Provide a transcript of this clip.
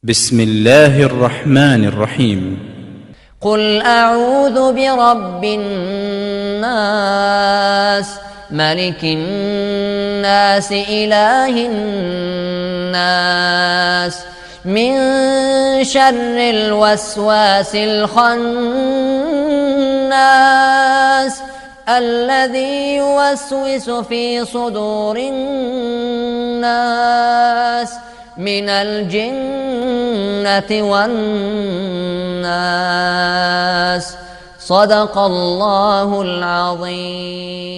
بسم الله الرحمن الرحيم. قل أعوذ برب الناس ملك الناس إله الناس من شر الوسواس الخناس الذي يوسوس في صدور الناس من الجنة والناس. صدق الله العظيم.